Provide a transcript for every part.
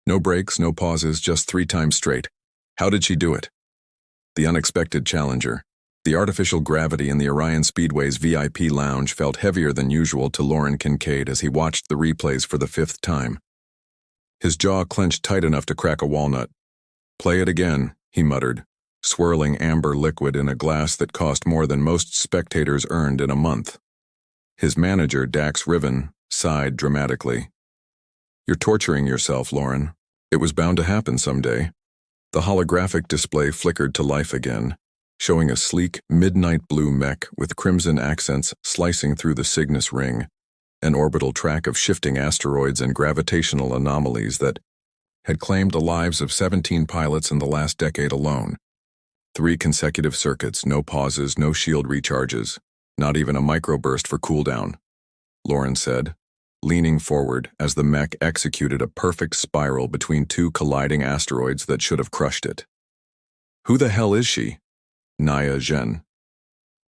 No breaks, no pauses, just 3 times straight. How did she do it? The unexpected challenger. The artificial gravity in the Orion Speedway's VIP lounge felt heavier than usual to Lauren Kincaid as he watched the replays for the 5th time. His jaw clenched tight enough to crack a walnut. "Play it again," he muttered, swirling amber liquid in a glass that cost more than most spectators earned in a month. His manager, Dax Riven, sighed dramatically. "You're torturing yourself, Lauren. It was bound to happen someday." The holographic display flickered to life again, showing a sleek, midnight blue mech with crimson accents slicing through the Cygnus ring, an orbital track of shifting asteroids and gravitational anomalies that had claimed the lives of 17 pilots in the last decade alone. 3 consecutive circuits, no pauses, no shield recharges, not even a microburst for cooldown, Lauren said, leaning forward as the mech executed a perfect spiral between 2 colliding asteroids that should have crushed it. "Who the hell is she?" Naya Zhen.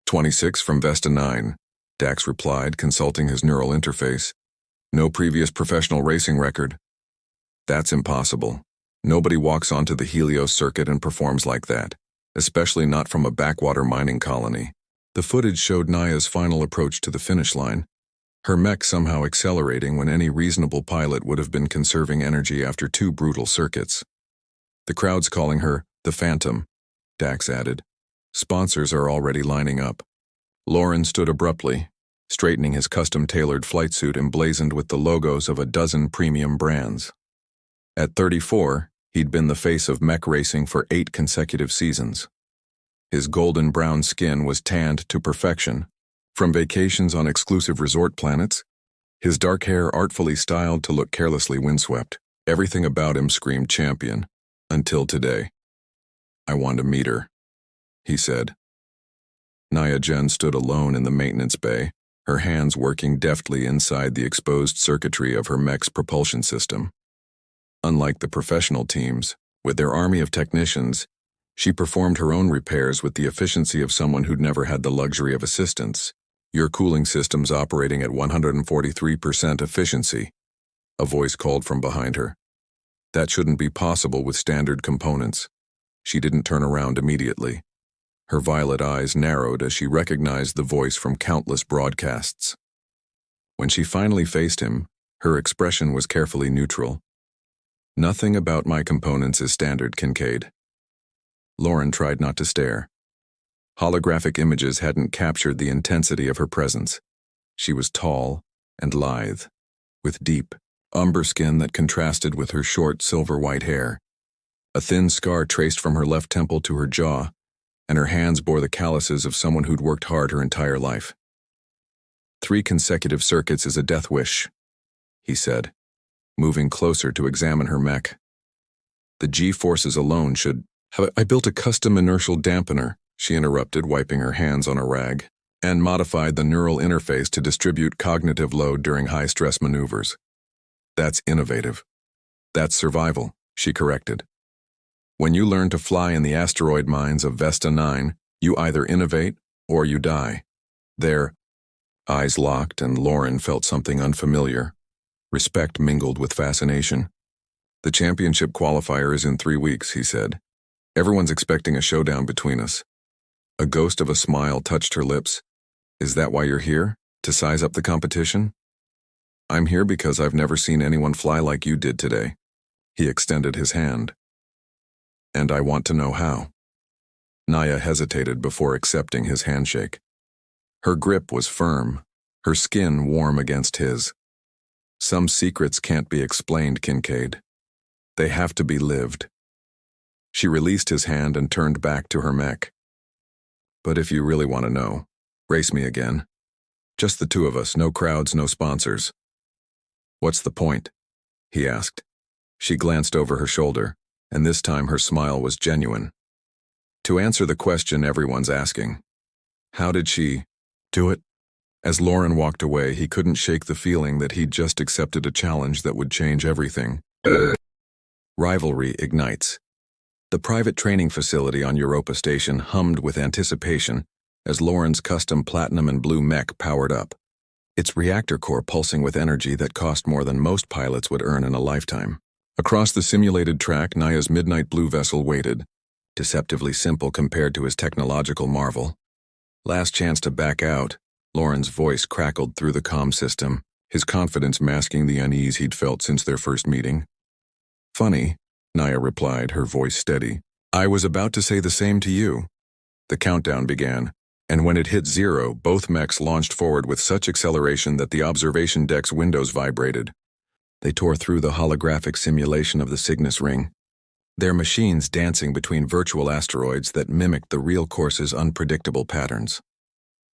26 from Vesta 9, Dax replied, consulting his neural interface. "No previous professional racing record." "That's impossible. Nobody walks onto the Helios circuit and performs like that, especially not from a backwater mining colony." The footage showed Naya's final approach to the finish line, her mech somehow accelerating when any reasonable pilot would have been conserving energy after 2 brutal circuits. "The crowd's calling her the Phantom," Dax added. "Sponsors are already lining up." Lauren stood abruptly, straightening his custom-tailored flight suit emblazoned with the logos of a dozen premium brands. At 34, he'd been the face of mech racing for 8 consecutive seasons. His golden brown skin was tanned to perfection, from vacations on exclusive resort planets, his dark hair artfully styled to look carelessly windswept. Everything about him screamed champion, until today. "I want to meet her," he said. Naya Zhen stood alone in the maintenance bay, her hands working deftly inside the exposed circuitry of her mech's propulsion system. Unlike the professional teams, with their army of technicians, she performed her own repairs with the efficiency of someone who'd never had the luxury of assistance. "Your cooling system's operating at 143% efficiency," a voice called from behind her. "That shouldn't be possible with standard components." She didn't turn around immediately. Her violet eyes narrowed as she recognized the voice from countless broadcasts. When she finally faced him, her expression was carefully neutral. "Nothing about my components is standard, Kincaid." Lauren tried not to stare. Holographic images hadn't captured the intensity of her presence. She was tall and lithe, with deep, umber skin that contrasted with her short, silver-white hair. A thin scar traced from her left temple to her jaw, and her hands bore the calluses of someone who'd worked hard her entire life. 3 consecutive circuits is a death wish," he said, moving closer to examine her mech. "The G-forces alone should have. I built a custom inertial dampener," she interrupted, wiping her hands on a rag, "and modified the neural interface to distribute cognitive load during high-stress maneuvers." "That's innovative." "That's survival," she corrected. "When you learn to fly in the asteroid mines of Vesta 9, you either innovate or you die." Their eyes locked, and Lauren felt something unfamiliar. Respect mingled with fascination. "The championship qualifier is in 3 weeks," he said. "Everyone's expecting a showdown between us." A ghost of a smile touched her lips. "Is that why you're here? To size up the competition?" "I'm here because I've never seen anyone fly like you did today." He extended his hand. "And I want to know how." Naya hesitated before accepting his handshake. Her grip was firm, her skin warm against his. "Some secrets can't be explained, Kincaid. They have to be lived." She released his hand and turned back to her mech. "But if you really want to know, race me again. Just the 2 of us, no crowds, no sponsors." "What's the point?" he asked. She glanced over her shoulder, and this time her smile was genuine. "To answer the question everyone's asking. How did she do it?" As Lauren walked away, he couldn't shake the feeling that he'd just accepted a challenge that would change everything. Rivalry ignites. The private training facility on Europa Station hummed with anticipation as Lauren's custom platinum and blue mech powered up, its reactor core pulsing with energy that cost more than most pilots would earn in a lifetime. Across the simulated track, Naya's midnight blue vessel waited, deceptively simple compared to his technological marvel. Last chance to back out, Lauren's voice crackled through the comm system, his confidence masking the unease he'd felt since their first meeting. Funny, Naya replied, her voice steady. I was about to say the same to you. The countdown began, and when it hit 0, both mechs launched forward with such acceleration that the observation deck's windows vibrated. They tore through the holographic simulation of the Cygnus ring, their machines dancing between virtual asteroids that mimicked the real course's unpredictable patterns.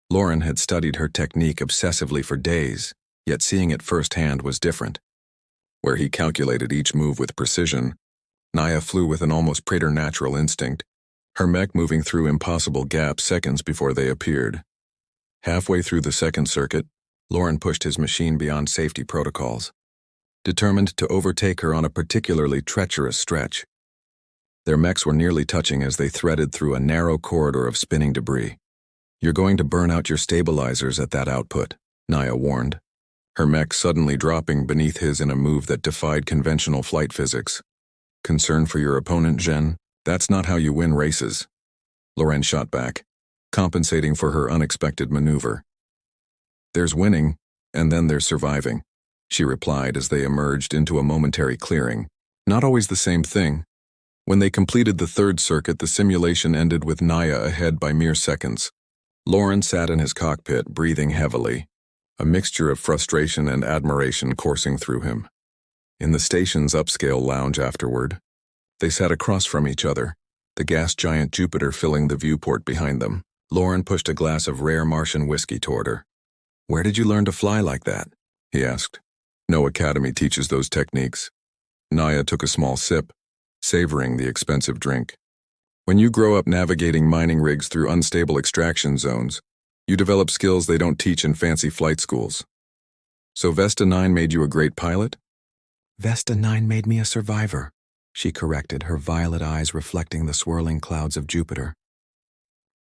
Lauren had studied her technique obsessively for days, yet seeing it firsthand was different. Where he calculated each move with precision, Naya flew with an almost preternatural instinct, her mech moving through impossible gaps seconds before they appeared. Halfway through the second circuit, Lauren pushed his machine beyond safety protocols, determined to overtake her on a particularly treacherous stretch. Their mechs were nearly touching as they threaded through a narrow corridor of spinning debris. You're going to burn out your stabilizers at that output, Naya warned, her mech suddenly dropping beneath his in a move that defied conventional flight physics. Concern for your opponent, Jen? That's not how you win races. Lauren shot back, compensating for her unexpected maneuver. There's winning, and then there's surviving, she replied as they emerged into a momentary clearing. Not always the same thing. When they completed the third circuit, the simulation ended with Naya ahead by mere seconds. Lauren sat in his cockpit, breathing heavily, a mixture of frustration and admiration coursing through him. In the station's upscale lounge afterward, they sat across from each other, the gas giant Jupiter filling the viewport behind them. Lauren pushed a glass of rare Martian whiskey toward her. Where did you learn to fly like that? He asked. No academy teaches those techniques. Naya took a small sip, savoring the expensive drink. When you grow up navigating mining rigs through unstable extraction zones, you develop skills they don't teach in fancy flight schools. So Vesta 9 made you a great pilot? Vesta 9 made me a survivor, she corrected, her violet eyes reflecting the swirling clouds of Jupiter.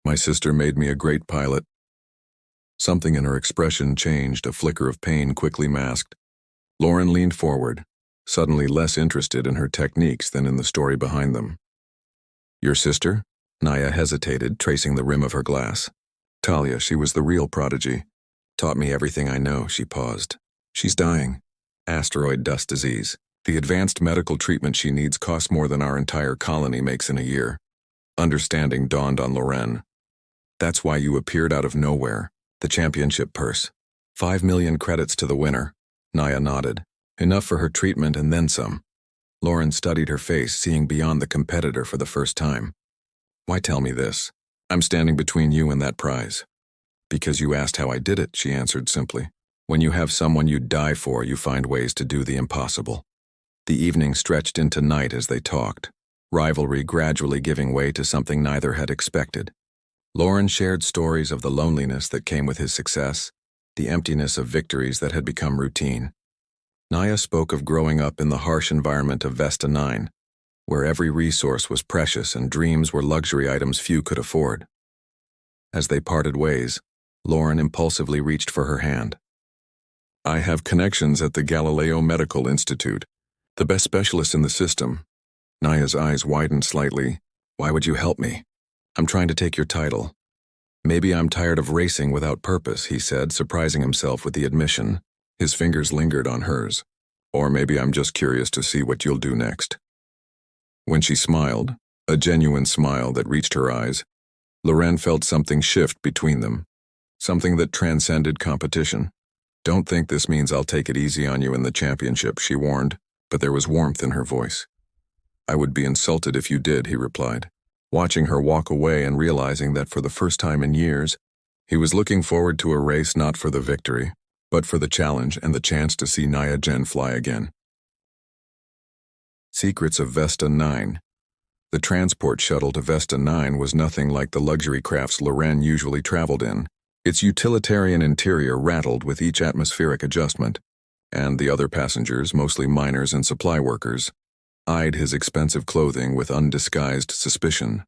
My sister made me a great pilot. Something in her expression changed, a flicker of pain quickly masked. Lauren leaned forward, suddenly less interested in her techniques than in the story behind them. Your sister? Naya hesitated, tracing the rim of her glass. Talia, she was the real prodigy. Taught me everything I know, she paused. She's dying. Asteroid dust disease. The advanced medical treatment she needs costs more than our entire colony makes in a year. Understanding dawned on Lauren. That's why you appeared out of nowhere. The championship purse. 5 million credits to the winner. Naya nodded. Enough for her treatment and then some. Lauren studied her face, seeing beyond the competitor for the first time. Why tell me this? I'm standing between you and that prize. Because you asked how I did it, she answered simply. When you have someone you'd die for, you find ways to do the impossible. The evening stretched into night as they talked, rivalry gradually giving way to something neither had expected. Lauren shared stories of the loneliness that came with his success, the emptiness of victories that had become routine. Naya spoke of growing up in the harsh environment of Vesta 9, where every resource was precious and dreams were luxury items few could afford. As they parted ways, Lauren impulsively reached for her hand. I have connections at the Galileo Medical Institute, the best specialist in the system. Naya's eyes widened slightly. Why would you help me? I'm trying to take your title. Maybe I'm tired of racing without purpose, he said, surprising himself with the admission. His fingers lingered on hers. Or maybe I'm just curious to see what you'll do next. When she smiled, a genuine smile that reached her eyes, Lauren felt something shift between them, something that transcended competition. Don't think this means I'll take it easy on you in the championship, she warned, but there was warmth in her voice. I would be insulted if you did, he replied, watching her walk away and realizing that for the first time in years, he was looking forward to a race not for the victory, but for the challenge and the chance to see Naya Jen fly again. Secrets of Vesta 9. The transport shuttle to Vesta 9 was nothing like the luxury crafts Lauren usually traveled in. Its utilitarian interior rattled with each atmospheric adjustment, and the other passengers, mostly miners and supply workers, eyed his expensive clothing with undisguised suspicion.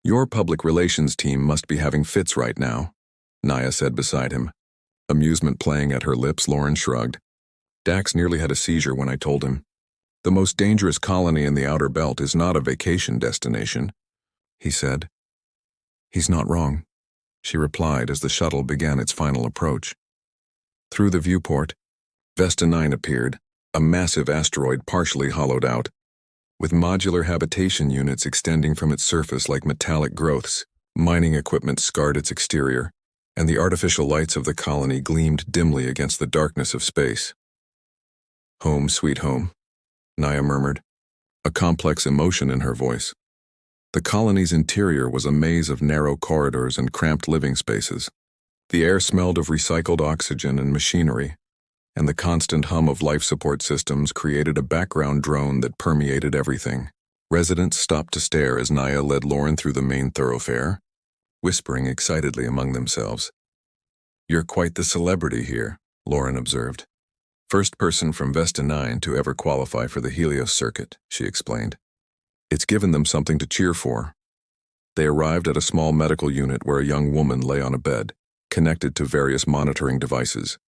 Your public relations team must be having fits right now, Naya said beside him. Amusement playing at her lips, Lauren shrugged. Dax nearly had a seizure when I told him. The most dangerous colony in the outer belt is not a vacation destination, he said. He's not wrong, she replied as the shuttle began its final approach. Through the viewport, Vesta 9 appeared, a massive asteroid partially hollowed out, with modular habitation units extending from its surface like metallic growths. Mining equipment scarred its exterior, and the artificial lights of the colony gleamed dimly against the darkness of space. Home, sweet home, Naya murmured, a complex emotion in her voice. The colony's interior was a maze of narrow corridors and cramped living spaces. The air smelled of recycled oxygen and machinery, and the constant hum of life support systems created a background drone that permeated everything. Residents stopped to stare as Naya led Lauren through the main thoroughfare, whispering excitedly among themselves. You're quite the celebrity here, Lauren observed. First person from Vesta 9 to ever qualify for the Helios circuit, she explained. It's given them something to cheer for. They arrived at a small medical unit where a young woman lay on a bed, connected to various monitoring devices.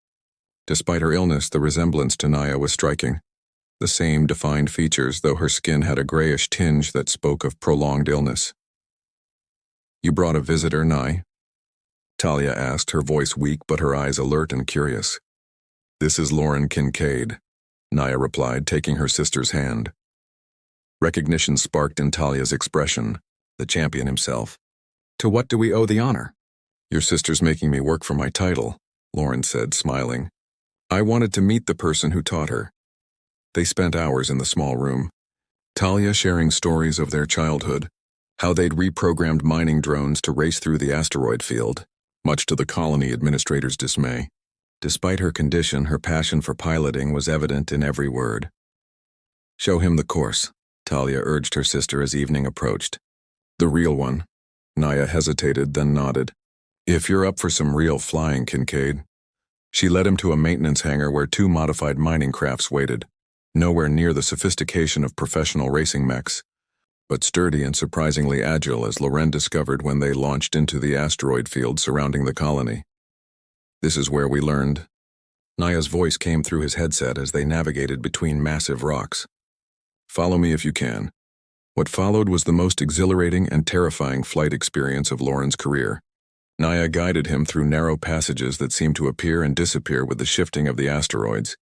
Despite her illness, the resemblance to Naya was striking. The same defined features, though her skin had a grayish tinge that spoke of prolonged illness. You brought a visitor, Nye? Talia asked, her voice weak but her eyes alert and curious. This is Lauren Kincaid, Naya replied, taking her sister's hand. Recognition sparked in Talia's expression, the champion himself. To what do we owe the honor? Your sister's making me work for my title, Lauren said, smiling. I wanted to meet the person who taught her. They spent hours in the small room, Talia sharing stories of their childhood, how they'd reprogrammed mining drones to race through the asteroid field, much to the colony administrator's dismay. Despite her condition, her passion for piloting was evident in every word. Show him the course, Talia urged her sister as evening approached. The real one. Naya hesitated, then nodded. If you're up for some real flying, Kincaid. She led him to a maintenance hangar where two modified mining crafts waited, nowhere near the sophistication of professional racing mechs, but sturdy and surprisingly agile, as Loren discovered when they launched into the asteroid field surrounding the colony. This is where we learned. Naya's voice came through his headset as they navigated between massive rocks. Follow me if you can. What followed was the most exhilarating and terrifying flight experience of Loren's career. Naya guided him through narrow passages that seemed to appear and disappear with the shifting of the asteroids,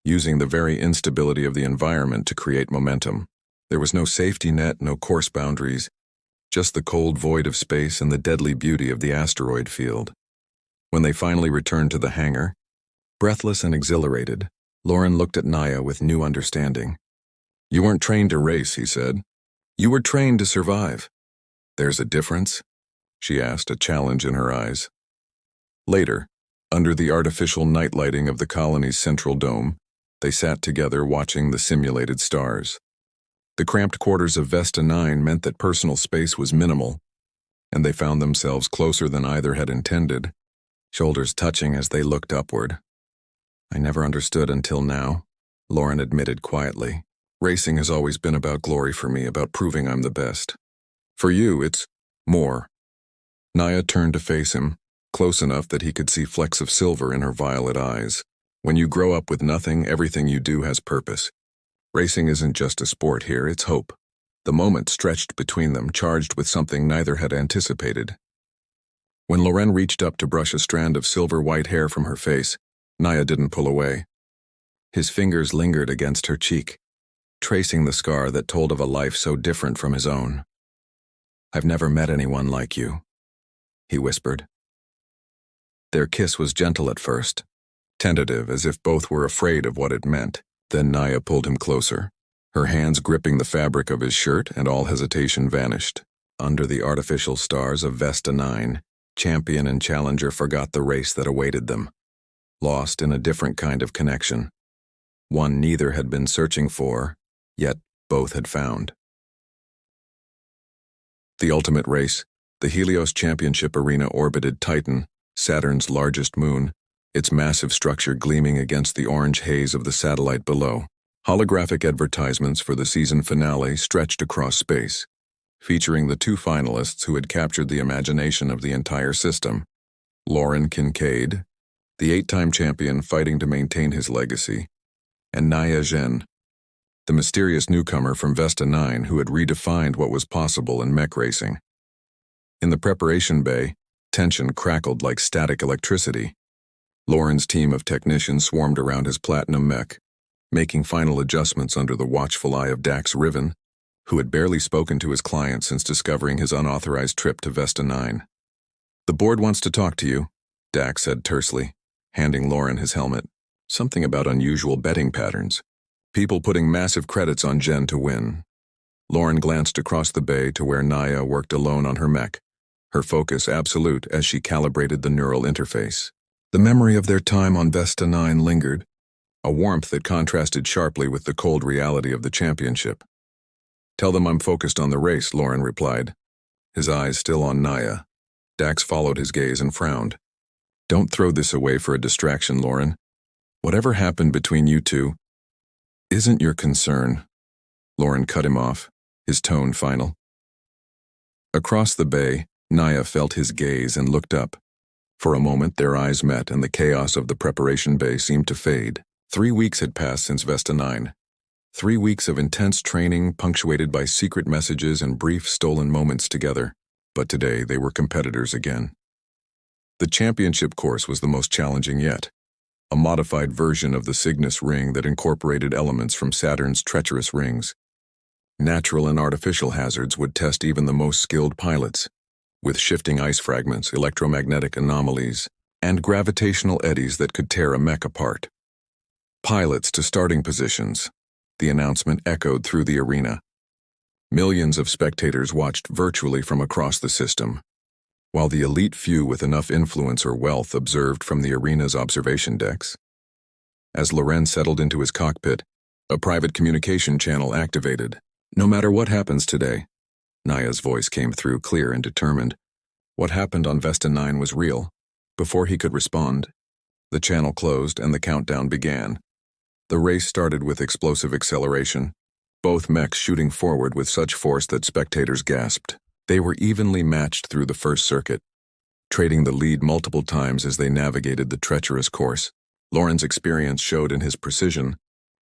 using the very instability of the environment to create momentum. There was no safety net, no course boundaries, just the cold void of space and the deadly beauty of the asteroid field. When they finally returned to the hangar, breathless and exhilarated, Loren looked at Naya with new understanding. You weren't trained to race, he said. You were trained to survive. There's a difference? She asked, a challenge in her eyes. Later, under the artificial night lighting of the colony's central dome, they sat together watching the simulated stars. The cramped quarters of Vesta 9 meant that personal space was minimal, and they found themselves closer than either had intended, shoulders touching as they looked upward. I never understood until now, Loren admitted quietly. Racing has always been about glory for me, about proving I'm the best. For you, it's more. Naya turned to face him, close enough that he could see flecks of silver in her violet eyes. When you grow up with nothing, everything you do has purpose. Racing isn't just a sport here, it's hope. The moment stretched between them, charged with something neither had anticipated. When Loren reached up to brush a strand of silver-white hair from her face, Naya didn't pull away. His fingers lingered against her cheek, tracing the scar that told of a life so different from his own. I've never met anyone like you, he whispered. Their kiss was gentle at first, tentative as if both were afraid of what it meant. Then Naya pulled him closer, her hands gripping the fabric of his shirt, and all hesitation vanished. Under the artificial stars of Vesta 9, champion and challenger forgot the race that awaited them, lost in a different kind of connection. One neither had been searching for, yet both had found. The ultimate race, the Helios Championship Arena, orbited Titan, Saturn's largest moon, its massive structure gleaming against the orange haze of the satellite below. Holographic advertisements for the season finale stretched across space, featuring the two finalists who had captured the imagination of the entire system. Lauren Kincaid, the 8-time champion fighting to maintain his legacy, and Naya Zhen, the mysterious newcomer from Vesta 9 who had redefined what was possible in mech racing. In the preparation bay, tension crackled like static electricity. Lauren's team of technicians swarmed around his platinum mech, making final adjustments under the watchful eye of Dax Riven, who had barely spoken to his client since discovering his unauthorized trip to Vesta 9. "The board wants to talk to you," Dax said tersely, handing Lauren his helmet. Something about unusual betting patterns. People putting massive credits on Jen to win. Lauren glanced across the bay to where Naya worked alone on her mech, her focus absolute as she calibrated the neural interface. The memory of their time on Vesta 9 lingered, a warmth that contrasted sharply with the cold reality of the championship. "Tell them I'm focused on the race," Lauren replied, his eyes still on Naya. Dax followed his gaze and frowned. "Don't throw this away for a distraction, Lauren. Whatever happened between you two isn't your concern." Lauren cut him off, his tone final. Across the bay, Naya felt his gaze and looked up. For a moment, their eyes met and the chaos of the preparation bay seemed to fade. 3 weeks had passed since Vesta 9. 3 weeks of intense training punctuated by secret messages and brief stolen moments together, but today they were competitors again. The championship course was the most challenging yet, a modified version of the Cygnus ring that incorporated elements from Saturn's treacherous rings. Natural and artificial hazards would test even the most skilled pilots, with shifting ice fragments, electromagnetic anomalies, and gravitational eddies that could tear a mech apart. "Pilots to starting positions," the announcement echoed through the arena. Millions of spectators watched virtually from across the system, while the elite few with enough influence or wealth observed from the arena's observation decks. As Loren settled into his cockpit, a private communication channel activated. "No matter what happens today," Naya's voice came through clear and determined. What happened on Vesta 9 was real. Before he could respond, the channel closed and the countdown began. The race started with explosive acceleration, both mechs shooting forward with such force that spectators gasped. They were evenly matched through the first circuit, trading the lead multiple times as they navigated the treacherous course. Lauren's experience showed in his precision,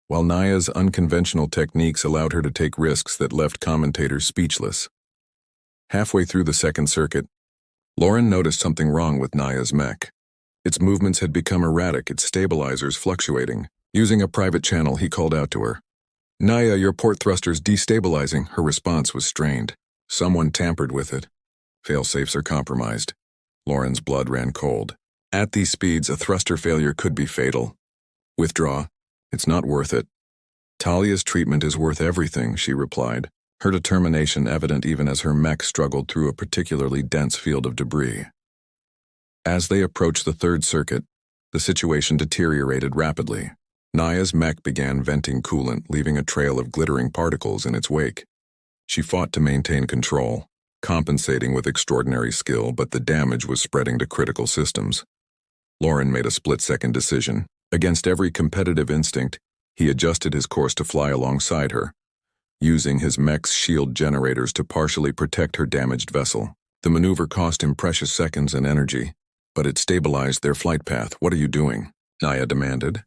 while Naya's unconventional techniques allowed her to take risks that left commentators speechless. Halfway through the second circuit, Lauren noticed something wrong with Naya's mech. Its movements had become erratic, its stabilizers fluctuating. Using a private channel, he called out to her. "Naya, your port thruster's destabilizing." Her response was strained. "Someone tampered with it. Fail-safes are compromised." Lauren's blood ran cold. At these speeds, a thruster failure could be fatal. "Withdraw. It's not worth it." "Talia's treatment is worth everything," she replied, her determination evident even as her mech struggled through a particularly dense field of debris. As they approached the third circuit, the situation deteriorated rapidly. Naya's mech began venting coolant, leaving a trail of glittering particles in its wake. She fought to maintain control, compensating with extraordinary skill, but the damage was spreading to critical systems. Lauren made a split-second decision. Against every competitive instinct, he adjusted his course to fly alongside her, using his mech's shield generators to partially protect her damaged vessel. The maneuver cost him precious seconds and energy, but it stabilized their flight path. "What are you doing?" Naya demanded.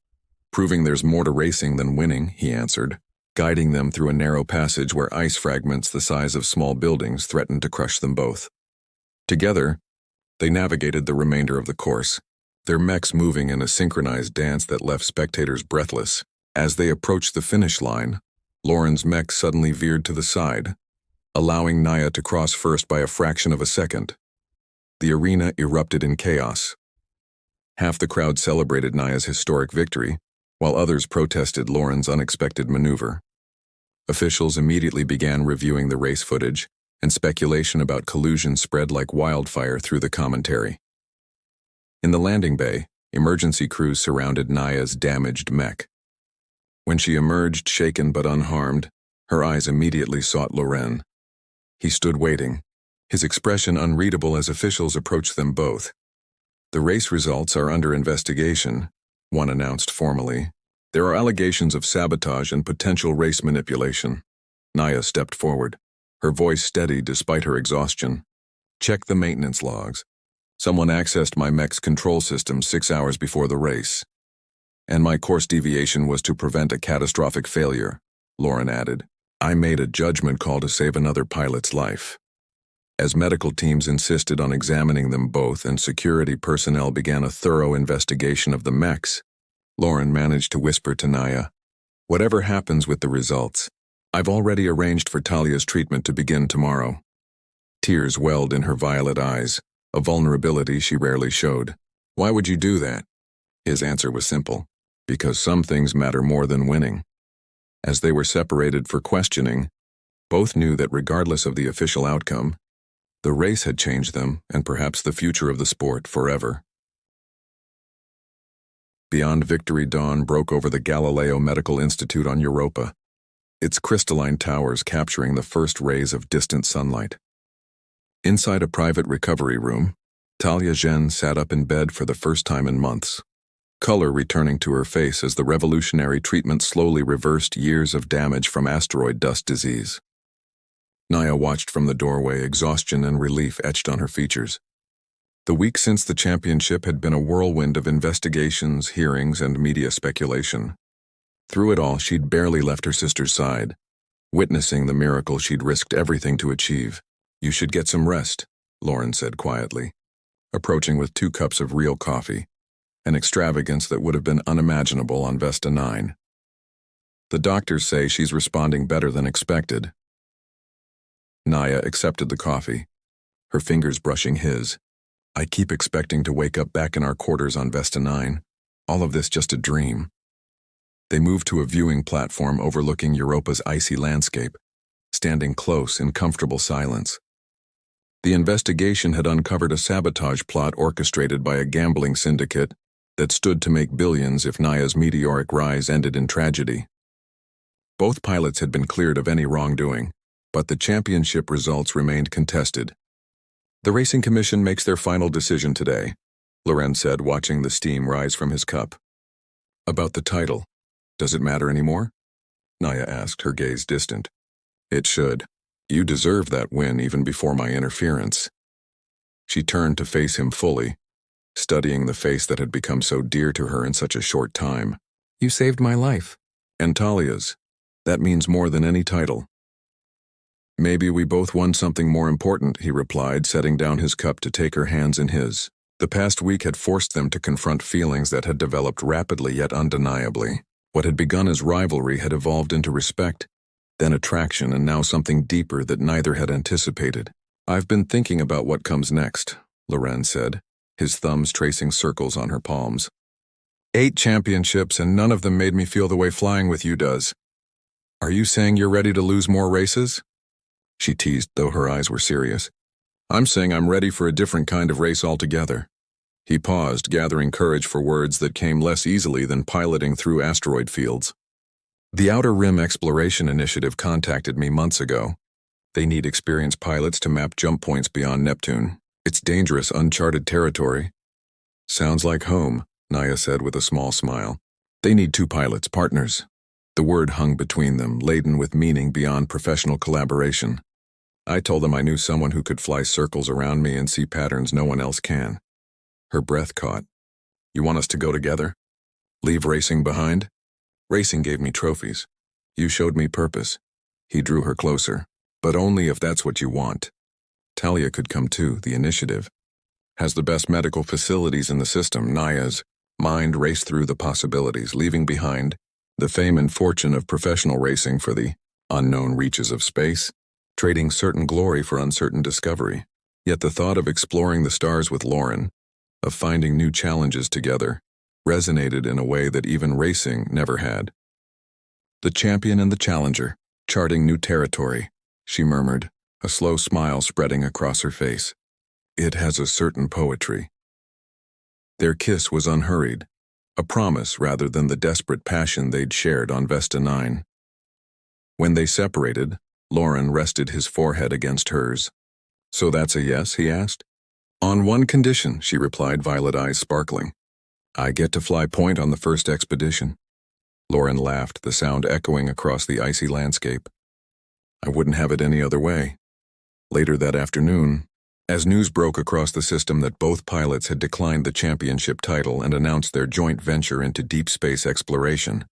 "Proving there's more to racing than winning," he answered, guiding them through a narrow passage where ice fragments the size of small buildings threatened to crush them both. Together, they navigated the remainder of the course, their mechs moving in a synchronized dance that left spectators breathless. As they approached the finish line, Lauren's mech suddenly veered to the side, allowing Naya to cross first by a fraction of a second. The arena erupted in chaos. Half the crowd celebrated Naya's historic victory, while others protested Lauren's unexpected maneuver. Officials immediately began reviewing the race footage, and speculation about collusion spread like wildfire through the commentary. In the landing bay, emergency crews surrounded Naya's damaged mech. When she emerged shaken but unharmed, her eyes immediately sought Loren. He stood waiting, his expression unreadable as officials approached them both. "The race results are under investigation," one announced formally. "There are allegations of sabotage and potential race manipulation." Naya stepped forward, her voice steady despite her exhaustion. "Check the maintenance logs. Someone accessed my mech's control system 6 hours before the race, and my course deviation was to prevent a catastrophic failure." Lauren added. I made a judgment call to save another pilot's life. As medical teams insisted on examining them both and security personnel began a thorough investigation of the mechs, Lauren managed to whisper to Naya, "Whatever happens with the results, I've already arranged for Talia's treatment to begin tomorrow." Tears welled in her violet eyes, a vulnerability she rarely showed. "Why would you do that?" His answer was simple. Because some things matter more than winning. As they were separated for questioning, both knew that regardless of the official outcome, the race had changed them and perhaps the future of the sport forever. Beyond victory, dawn broke over the Galileo Medical Institute on Europa, its crystalline towers capturing the first rays of distant sunlight. Inside a private recovery room, Talia Zhen sat up in bed for the first time in months, color returning to her face as the revolutionary treatment slowly reversed years of damage from asteroid dust disease. Naya watched from the doorway, exhaustion and relief etched on her features. The week since the championship had been a whirlwind of investigations, hearings, and media speculation. Through it all, she'd barely left her sister's side, witnessing the miracle she'd risked everything to achieve. "You should get some rest," Lauren said quietly, approaching with 2 cups of real coffee, an extravagance that would have been unimaginable on Vesta 9. "The doctors say she's responding better than expected." Naya accepted the coffee, her fingers brushing his. "I keep expecting to wake up back in our quarters on Vesta 9. All of this just a dream." They moved to a viewing platform overlooking Europa's icy landscape, standing close in comfortable silence. The investigation had uncovered a sabotage plot orchestrated by a gambling syndicate that stood to make billions if Naya's meteoric rise ended in tragedy. Both pilots had been cleared of any wrongdoing, but the championship results remained contested. "The Racing Commission makes their final decision today," Loren said, watching the steam rise from his cup. "About the title, does it matter anymore?" Naya asked, her gaze distant. "It should. You deserve that win even before my interference." She turned to face him fully, studying the face that had become so dear to her in such a short time. "You saved my life." "And Talia's. That means more than any title." "Maybe we both won something more important," he replied, setting down his cup to take her hands in his. The past week had forced them to confront feelings that had developed rapidly yet undeniably. What had begun as rivalry had evolved into respect, then attraction, and now something deeper that neither had anticipated. "I've been thinking about what comes next," Loren said, his thumbs tracing circles on her palms. 8 championships, and none of them made me feel the way flying with you does. Are you saying you're ready to lose more races?" She teased, though her eyes were serious. "I'm saying I'm ready for a different kind of race altogether." He paused, gathering courage for words that came less easily than piloting through asteroid fields. "The Outer Rim Exploration Initiative contacted me months ago. They need experienced pilots to map jump points beyond Neptune. It's dangerous, uncharted territory." "Sounds like home," Naya said with a small smile. "They need 2 pilots, partners." The word hung between them, laden with meaning beyond professional collaboration. "I told them I knew someone who could fly circles around me and see patterns no one else can." Her breath caught. "You want us to go together? Leave racing behind?" "Racing gave me trophies. You showed me purpose." He drew her closer. "But only if that's what you want. Talia could come too, the initiative. Has the best medical facilities in the system." Naya's mind raced through the possibilities, leaving behind the fame and fortune of professional racing for the unknown reaches of space, trading certain glory for uncertain discovery. Yet the thought of exploring the stars with Lauren, of finding new challenges together, resonated in a way that even racing never had. "The champion and the challenger, charting new territory," she murmured, a slow smile spreading across her face. "It has a certain poetry." Their kiss was unhurried, a promise rather than the desperate passion they'd shared on Vesta 9. When they separated, Lauren rested his forehead against hers. "So that's a yes?" he asked. "On one condition," she replied, violet eyes sparkling. "I get to fly point on the first expedition." Lauren laughed, the sound echoing across the icy landscape. "I wouldn't have it any other way." Later that afternoon, as news broke across the system that both pilots had declined the championship title and announced their joint venture into deep space exploration,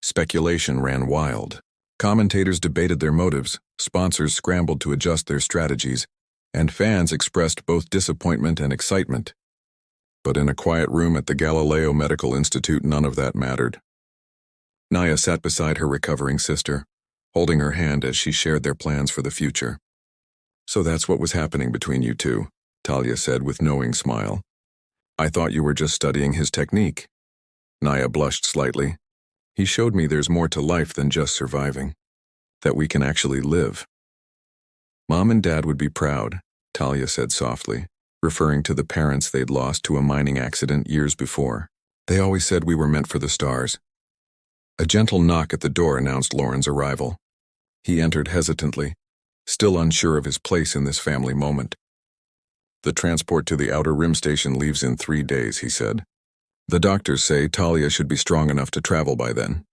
speculation ran wild. Commentators debated their motives, sponsors scrambled to adjust their strategies, and fans expressed both disappointment and excitement. But in a quiet room at the Galileo Medical Institute, none of that mattered. Naya sat beside her recovering sister, holding her hand as she shared their plans for the future. "So that's what was happening between you two," Talia said with knowing smile. "I thought you were just studying his technique." Naya blushed slightly. "He showed me there's more to life than just surviving. That we can actually live." "Mom and Dad would be proud," Talia said softly, referring to the parents they'd lost to a mining accident years before. "They always said we were meant for the stars." A gentle knock at the door announced Lauren's arrival. He entered hesitantly, still unsure of his place in this family moment. "The transport to the Outer Rim station leaves in 3 days," he said. "The doctors say Talia should be strong enough to travel by then."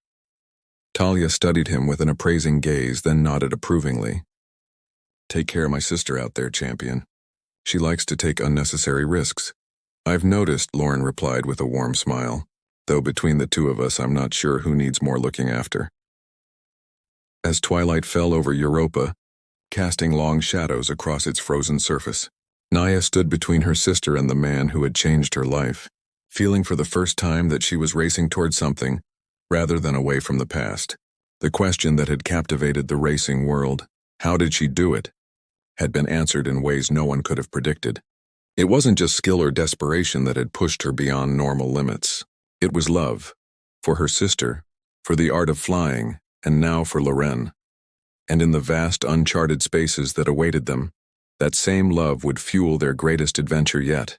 Talia studied him with an appraising gaze, then nodded approvingly. "Take care of my sister out there, champion. She likes to take unnecessary risks." "I've noticed," Lauren replied with a warm smile. "Though between the two of us, I'm not sure who needs more looking after." As twilight fell over Europa, casting long shadows across its frozen surface, Naya stood between her sister and the man who had changed her life, feeling for the first time that she was racing toward something, rather than away from the past. The question that had captivated the racing world, how did she do it, had been answered in ways no one could have predicted. It wasn't just skill or desperation that had pushed her beyond normal limits. It was love, for her sister, for the art of flying, and now for Loren. And in the vast, uncharted spaces that awaited them, that same love would fuel their greatest adventure yet.